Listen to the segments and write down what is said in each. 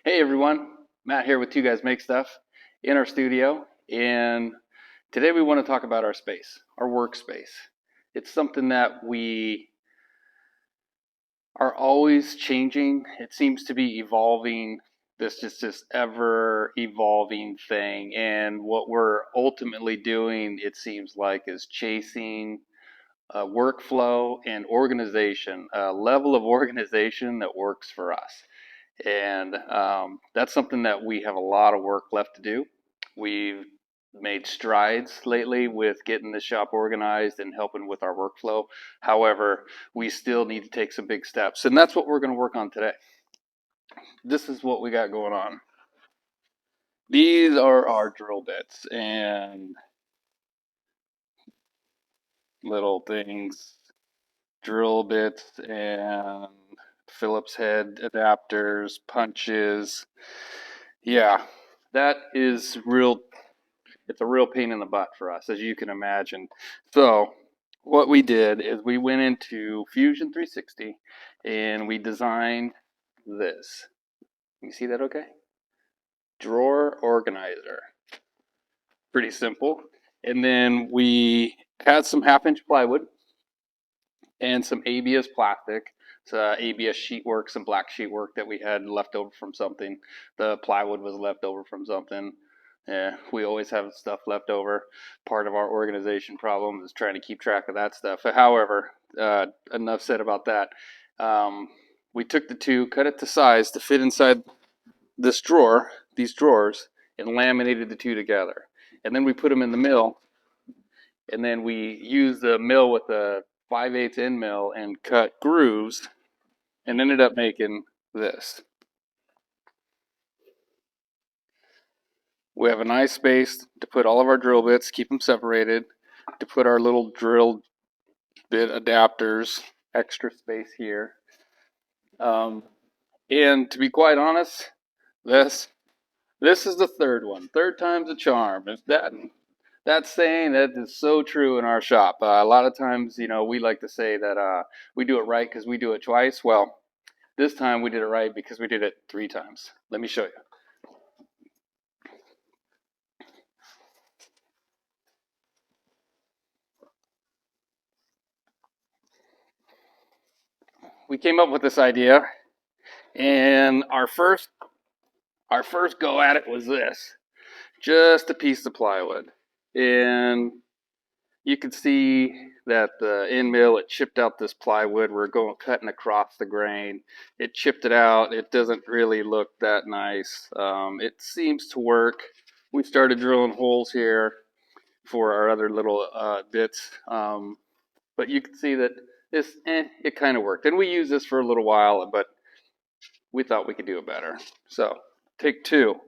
Hey everyone, Matt here with Two Guys Make Stuff in our studio, and today we want to talk about our space, our workspace. It's something that we are always changing. It seems to be evolving. This is this ever evolving thing, and what we're ultimately doing, it seems like, is chasing workflow and organization, a level of organization that works for us. And that's something that we have a lot of work left to do. We've made strides lately with getting the shop organized and helping with our workflow. However, we still need to take some big steps, and that's what we're going to work on today. This is what we got going on. These are our drill bits and little things, drill bits and Phillips head adapters, punches. Yeah, that is real. It's a real pain in the butt for us, as you can imagine. So what we did is we went into Fusion 360 and we designed this. You see that okay? Drawer organizer. Pretty simple. And then we had some half-inch plywood and some ABS plastic. So ABS sheet work, some black sheet work that we had left over from something. The plywood was left over from something. Yeah, we always have stuff left over. Part of our organization problem is trying to keep track of that stuff. However, enough said about that. We took the two, cut it to size to fit inside this drawer, these drawers, and laminated the two together. And then we put them in the mill, and then we used the mill with a 5/8 end mill and cut grooves, and ended up making this. We have a nice space to put all of our drill bits, keep them separated, to put our little drill bit adapters, extra space here. And to be quite honest, this is the third one. Third time's a charm. If that saying, that is so true in our shop. A lot of times, we like to say that we do it right because we do it twice. Well, this time we did it right because we did it 3 times. Let me show you. We came up with this idea, and our first go at it was this, just a piece of plywood, and you could see that the end mill, it chipped out this plywood. We're cutting across the grain. It chipped it out. It doesn't really look that nice. It seems to work. We started drilling holes here for our other little bits, but you can see that this, it kind of worked. And we used this for a little while, but we thought we could do it better. So, take 2.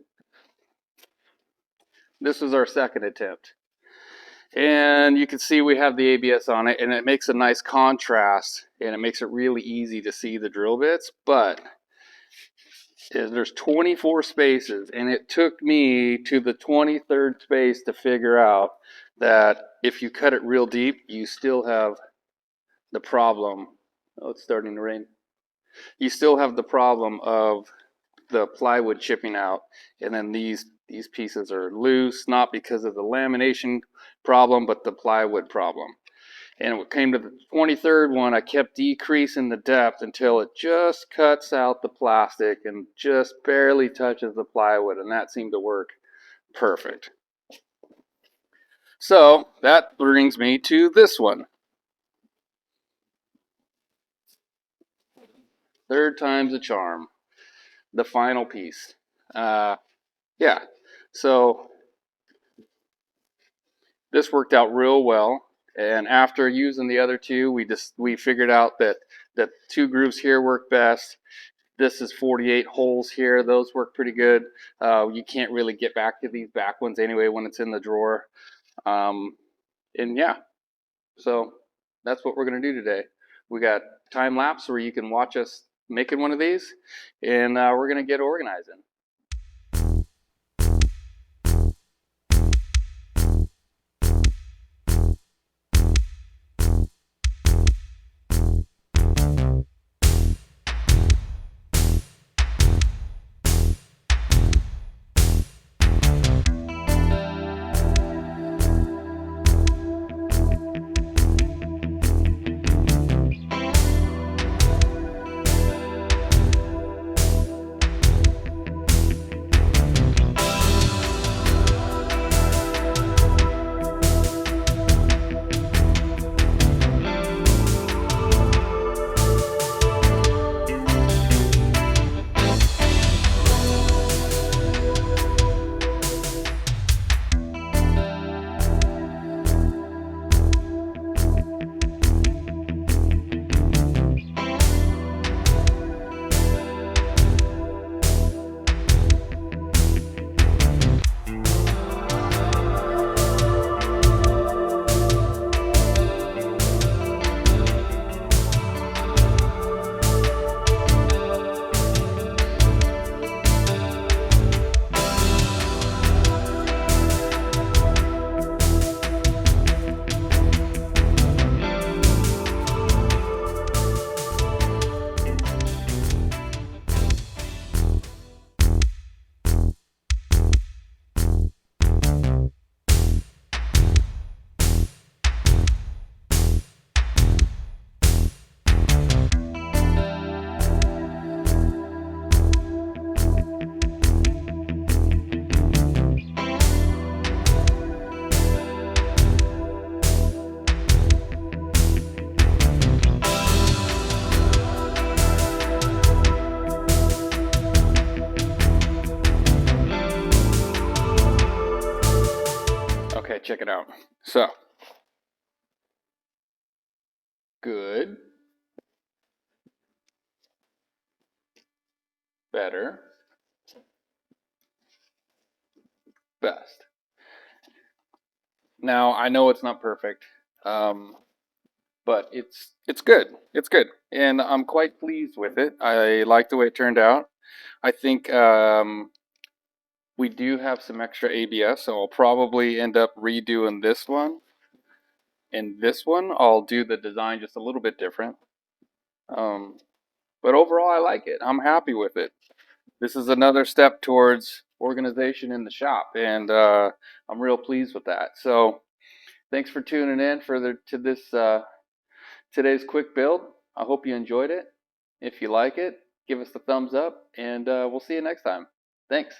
This was our second attempt. And you can see we have the ABS on it, and it makes a nice contrast, and it makes it really easy to see the drill bits. But there's 24 spaces, and it took me to the 23rd space to figure out that if you cut it real deep, you still have the problem. Oh, it's starting to rain. You still have the problem of the plywood chipping out, and then these pieces are loose, not because of the lamination problem, but the plywood problem. And when it came to the 23rd one, I kept decreasing the depth until it just cuts out the plastic and just barely touches the plywood, and that seemed to work perfect. So that brings me to this one. Third time's a charm. The final piece. Yeah, so this worked out real well. And after using the other two, we figured out that 2 grooves here work best. This is 48 holes here. Those work pretty good. You can't really get back to these back ones anyway when it's in the drawer. And yeah, so that's what we're going to do today. We got time lapse where you can watch us making one of these, and we're going to get organizing. check it out. So, good, better, best. Now, I know it's not perfect, um, but it's good. It's good, and I'm quite pleased with it. I like the way it turned out. I think we do have some extra ABS, so I'll probably end up redoing this one. And this one, I'll do the design just a little bit different. Um, but overall, I like it. I'm happy with it. This is another step towards organization in the shop, and I'm real pleased with that. So, thanks for tuning in to this today's quick build. I hope you enjoyed it. If you like it, give us the thumbs up, and we'll see you next time. Thanks.